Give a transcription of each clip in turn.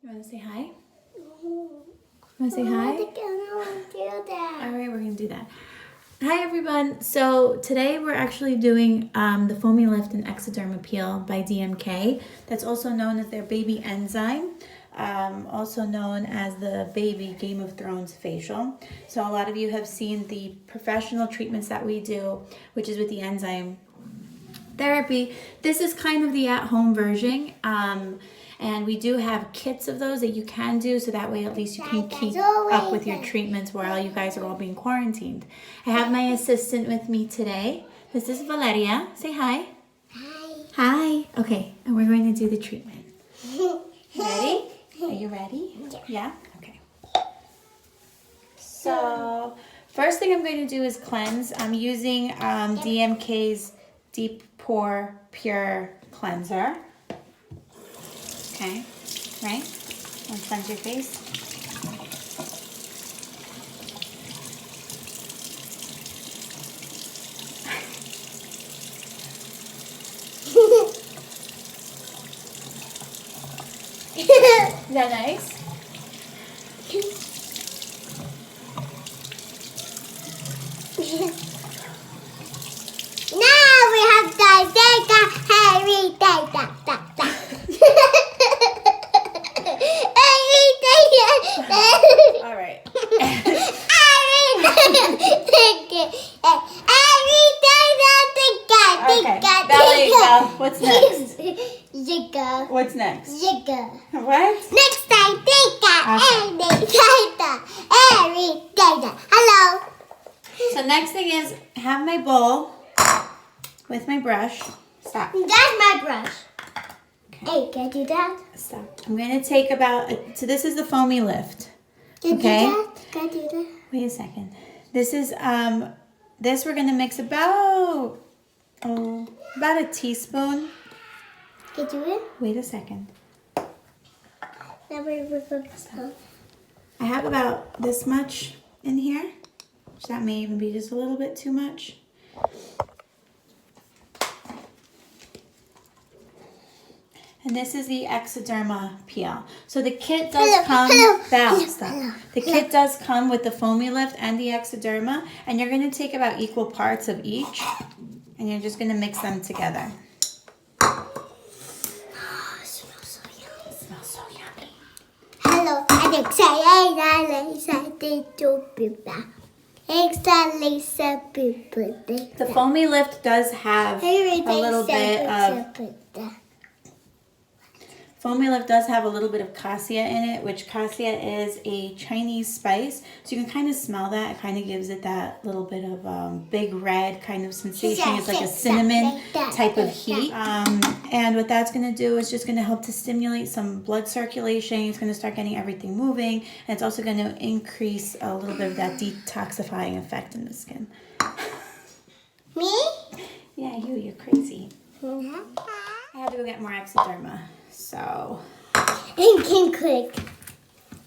You want to say hi? Want to say hi? I don't want to do that. All right, we're going to do that. Hi, everyone. So today we're actually doing the Foamy Lift and Exoderma Peel by DMK. That's also known as their baby enzyme, also known as the baby Game of Thrones facial. So a lot of you have seen the professional treatments that we do, which is with the enzyme therapy. This is kind of the at-home version. And we do have kits of those that you can do, so that way at least you can keep up with your treatments while you guys are all being quarantined. I have my assistant with me today. This is Valeria. Say hi. Hi. Hi. Okay, and we're going to do the treatment. Ready? Are you ready? Yeah? Okay. So, first thing I'm going to do is cleanse. I'm using DMK's Deep Pore Pure Cleanser. Okay, right? And cleanse your face. Is that nice? Now we have the Harry All right. Okay, Valerie, go. What's next? Zigga. What's next? Zigga. What? Next time, Hello. So next thing is have my bowl with my brush. Stop. That's my brush. Hey, can I do that? Stop. I'm going to take so this is the Foamy Lift. Can Okay. I do that? Can I do that? Wait a second. This is, this we're going to mix about a teaspoon. Can you do it? Wait a second. Now we're focused on. I have about this much in here. So that may even be just a little bit too much. And this is the exoderma peel. So the kit does come. The kit does come with the Foamy Lift and the exoderma, and you're going to take about equal parts of each, and you're just going to mix them together. Oh, it smells so yummy. It smells so yummy. Hello, I'm excited to be back. The Foamy Lift does have a little bit of Foamy Lift does have a little bit of cassia in it, which cassia is a Chinese spice. So you can kind of smell that. It kind of gives it that little bit of big red kind of sensation. It's like a cinnamon type of heat. And what that's going to do is just going to help to stimulate some blood circulation. It's going to start getting everything moving. And it's also going to increase a little bit of that detoxifying effect in the skin. Me? Yeah, you're crazy. I have to go get more exoderma. So, Thinking quick.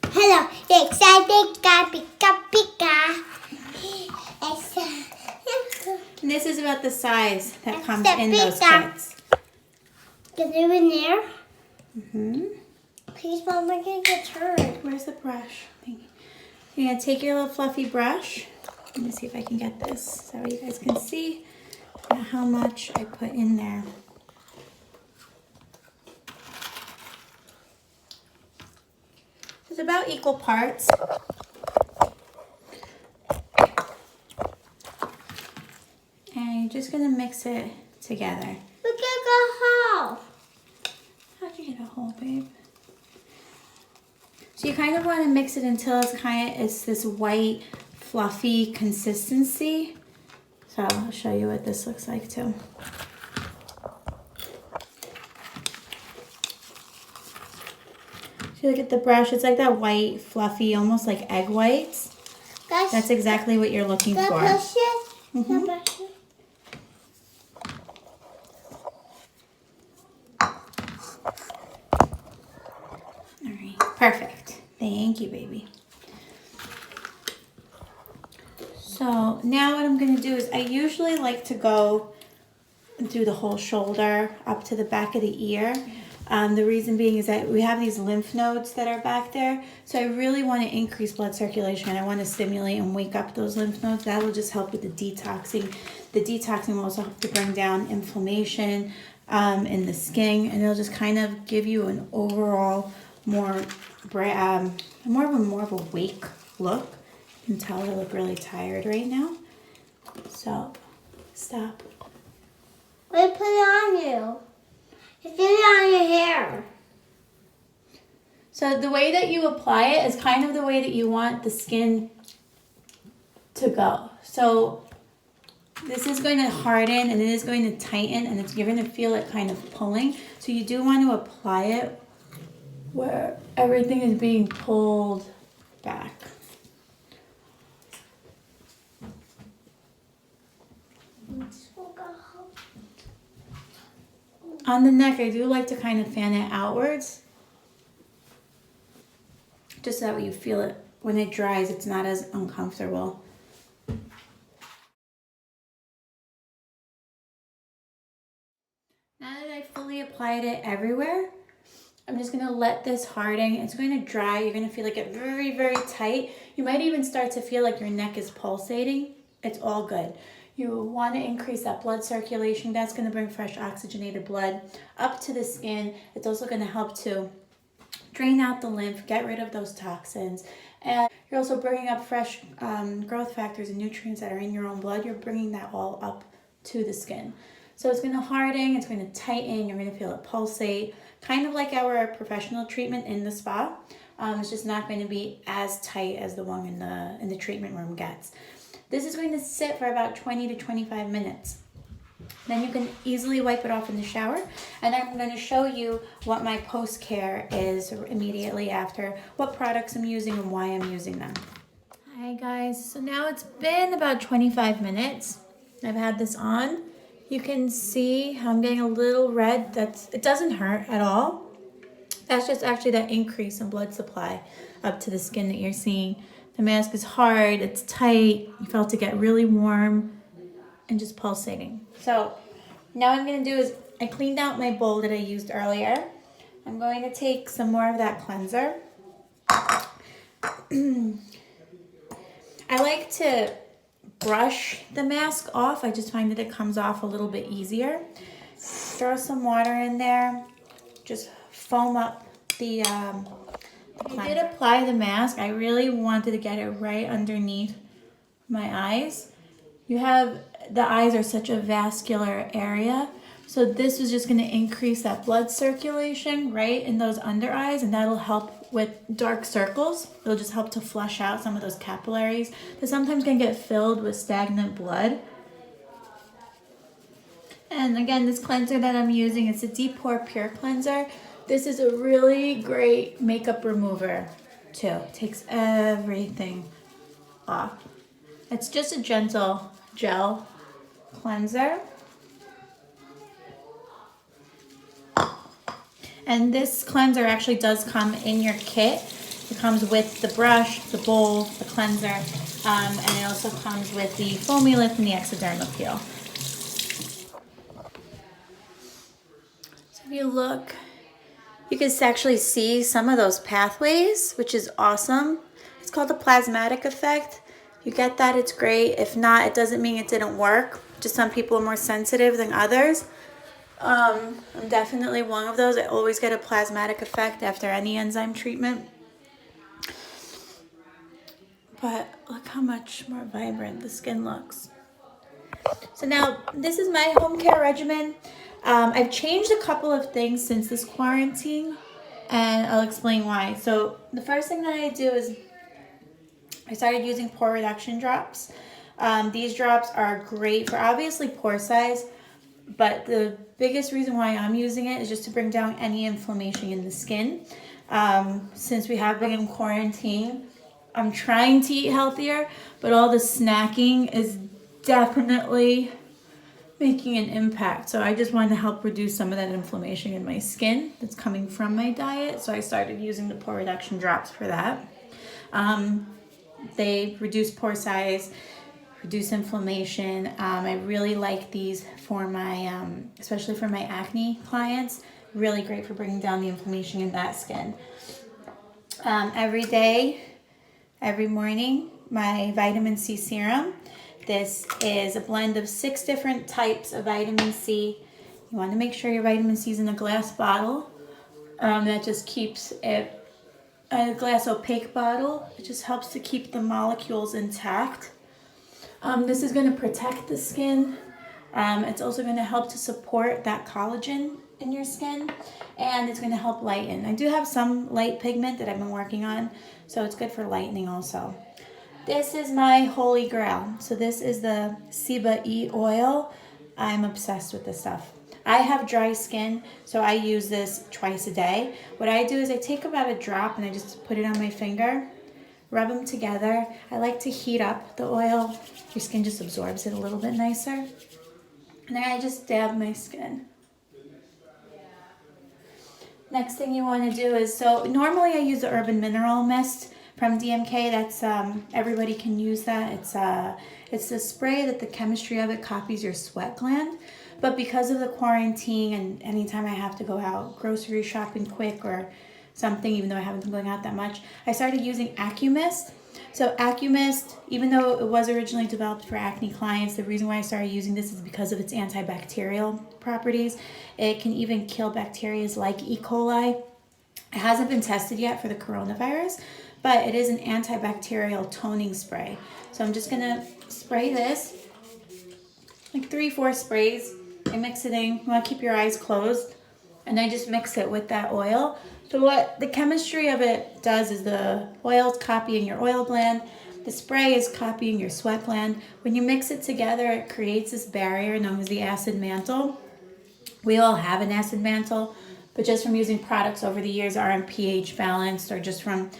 Hello, excited, pika. and this is about the size that comes in those kits. Get it in there? Mm-hmm. Please, Mom, I'm gonna get turned. Where's the brush? Thank you. You're gonna take your little fluffy brush. Let me see if I can get this so you guys can see how much I put in there. It's about equal parts. And you're just gonna mix it together. Look at the hole. How'd you get a hole, babe? So you kind of want to mix it until it's this white, fluffy consistency. So I'll show you what this looks like too. If you look at the brush, it's like that white, fluffy, almost like egg whites. That's exactly what you're looking for. Brush it? Mm-hmm. Brush it? All right, perfect. Thank you, baby. So now what I'm going to do is I usually like to go through the whole shoulder up to the back of the ear. The reason being is that we have these lymph nodes that are back there. So I really want to increase blood circulation. I want to stimulate and wake up those lymph nodes. That will just help with the detoxing. The detoxing will also help to bring down inflammation in the skin, and it'll just kind of give you an overall more of a awake look. You can tell I look really tired right now. So stop. Wait, put it on you. It's getting on your hair. So the way that you apply it is kind of the way that you want the skin to go. So this is going to harden and it is going to tighten, and you're going to feel it kind of pulling. So you do want to apply it where everything is being pulled back. On the neck, I do like to kind of fan it outwards, just so that way you feel it. When it dries, it's not as uncomfortable. Now that I fully applied it everywhere, I'm just gonna let this harden. It's going to dry. You're gonna feel like it very, very tight. You might even start to feel like your neck is pulsating. It's all good. You want to increase that blood circulation. That's going to bring fresh oxygenated blood up to the skin. It's also going to help to drain out the lymph, get rid of those toxins. And you're also bringing up fresh growth factors and nutrients that are in your own blood. You're bringing that all up to the skin. So it's going to harden, it's going to tighten, you're going to feel it pulsate, kind of like our professional treatment in the spa. It's just not going to be as tight as the one in the treatment room gets. This is going to sit for about 20 to 25 minutes. Then you can easily wipe it off in the shower. And I'm going to show you what my post-care is immediately after, what products I'm using and why I'm using them. Hi guys, so now it's been about 25 minutes. I've had this on. You can see how I'm getting a little red. It doesn't hurt at all. That's just actually that increase in blood supply up to the skin that you're seeing. The mask is hard, it's tight, you felt it get really warm and just pulsating. So now what I'm going to do is I cleaned out my bowl that I used earlier. I'm going to take some more of that cleanser. I like to brush the mask off. I just find that it comes off a little bit easier. Throw some water in there, just foam up the I did apply the mask. I really wanted to get it right underneath my eyes. The eyes are such a vascular area. So this is just going to increase that blood circulation right in those under eyes, and that'll help with dark circles. It'll just help to flush out some of those capillaries that sometimes can get filled with stagnant blood. And again, this cleanser that I'm using, it's a Deep Pore Pure Cleanser. This is a really great makeup remover too. It takes everything off. It's just a gentle gel cleanser. And this cleanser actually does come in your kit. It comes with the brush, the bowl, the cleanser, and it also comes with the foamy lift and the exoderma peel. So if you look, you can actually see some of those pathways, which is awesome. It's called the plasmatic effect. If you get that, it's great. If not, it doesn't mean it didn't work. Just some people are more sensitive than others. I'm definitely one of those. I always get a plasmatic effect after any enzyme treatment. But look how much more vibrant the skin looks. So now, this is my home care regimen. I've changed a couple of things since this quarantine, and I'll explain why. So the first thing that I do is I started using pore reduction drops. These drops are great for obviously pore size, but the biggest reason why I'm using it is just to bring down any inflammation in the skin. Since we have been in quarantine, I'm trying to eat healthier, but all the snacking is definitely making an impact. So I just wanted to help reduce some of that inflammation in my skin that's coming from my diet. So I started using the pore reduction drops for that. They reduce pore size, reduce inflammation. I really like these for my, especially for my acne clients. Really great for bringing down the inflammation in that skin. Every day, every morning, my vitamin C serum. This is a blend of 6 different types of vitamin C. You want to make sure your vitamin C is in a glass bottle. That just keeps it, a glass opaque bottle. It just helps to keep the molecules intact. This is going to protect the skin. It's also going to help to support that collagen in your skin, and it's going to help lighten. I do have some light pigment that I've been working on, so it's good for lightening also. This is my holy grail. So this is the Ciba E oil. I'm obsessed with this stuff. I have dry skin, so I use this twice a day. What I do is I take about a drop and I just put it on my finger, rub them together. I like to heat up the oil. Your skin just absorbs it a little bit nicer. And then I just dab my skin. Next thing you want to do is, so normally I use the Urban Mineral Mist from DMK. That's everybody can use that. It's a spray that the chemistry of it copies your sweat gland. But because of the quarantine and anytime I have to go out grocery shopping quick or something, even though I haven't been going out that much, I started using AccuMist. So AccuMist, even though it was originally developed for acne clients, the reason why I started using this is because of its antibacterial properties. It can even kill bacteria like E. coli. It hasn't been tested yet for the coronavirus, but it is an antibacterial toning spray. So I'm just gonna spray this, like 3-4 sprays. I mix it in. You want to keep your eyes closed, and I just mix it with that oil. So what the chemistry of it does is the oil is copying your oil gland, the spray is copying your sweat gland. When you mix it together, it creates this barrier known as the acid mantle. We all have an acid mantle, but just from using products over the years aren't pH balanced, or just from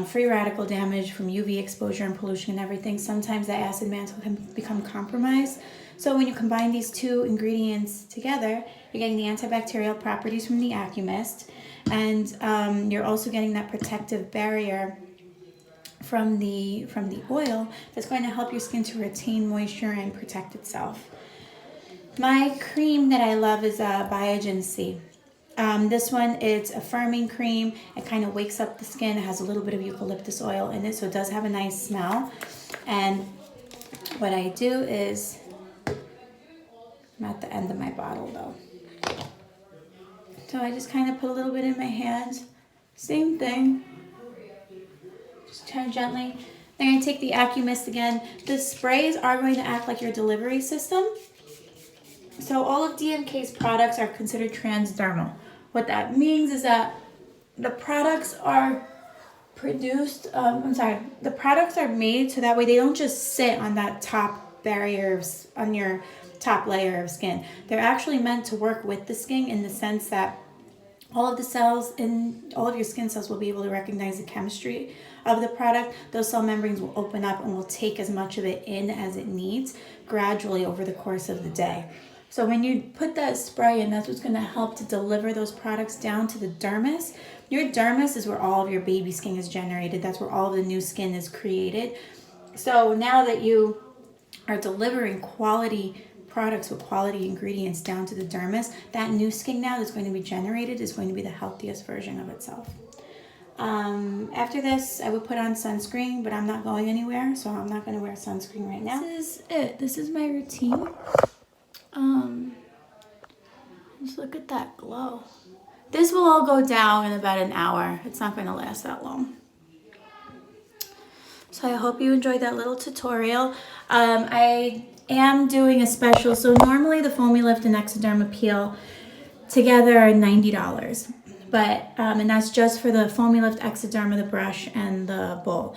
free radical damage from UV exposure and pollution and everything, sometimes that acid mantle can become compromised. So when you combine these 2 ingredients together, you're getting the antibacterial properties from the AccuMist, and you're also getting that protective barrier from the oil that's going to help your skin to retain moisture and protect itself. My cream that I love is Biogen C. This one, it's a firming cream. It kind of wakes up the skin. It has a little bit of eucalyptus oil in it, so it does have a nice smell. And what I do is, I'm at the end of my bottle though. So I just kind of put a little bit in my hand. Same thing. Just turn gently. Then I take the AccuMist again. The sprays are going to act like your delivery system. So all of DMK's products are considered transdermal. What that means is that the products are produced, the products are made so that way they don't just sit on that top barrier, on your top layer of skin. They're actually meant to work with the skin in the sense that all of the cells in all of your skin cells will be able to recognize the chemistry of the product. Those cell membranes will open up and will take as much of it in as it needs gradually over the course of the day. So when you put that spray in, that's what's going to help to deliver those products down to the dermis. Your dermis is where all of your baby skin is generated. That's where all of the new skin is created. So now that you are delivering quality products with quality ingredients down to the dermis, that new skin now that's going to be generated is going to be the healthiest version of itself. After this, I would put on sunscreen, but I'm not going anywhere, so I'm not going to wear sunscreen right now. This is it. This is my routine. Just look at that glow. This will all go down in about an hour. It's not going to last that long. So I hope you enjoyed that little tutorial. I am doing a special. So normally the Foamy Lift and Exoderma Peel together are $90. But, and that's just for the Foamy Lift Exoderma, the brush, and the bowl.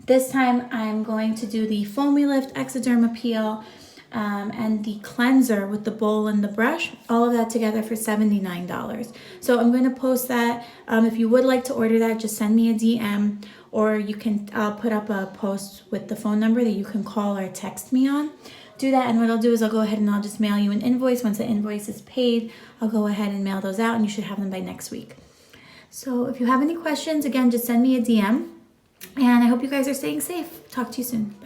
This time I'm going to do the Foamy Lift Exoderma Peel and the cleanser with the bowl and the brush, all of that together for $79. So I'm going to post that. If you would like to order that, just send me a DM, or you can, I'll put up a post with the phone number that you can call or text me on. Do that, and what I'll do is I'll go ahead and I'll just mail you an invoice. Once the invoice is paid, I'll go ahead and mail those out, and you should have them by next week. So if you have any questions, again, just send me a DM, and I hope you guys are staying safe. Talk to you soon. Bye.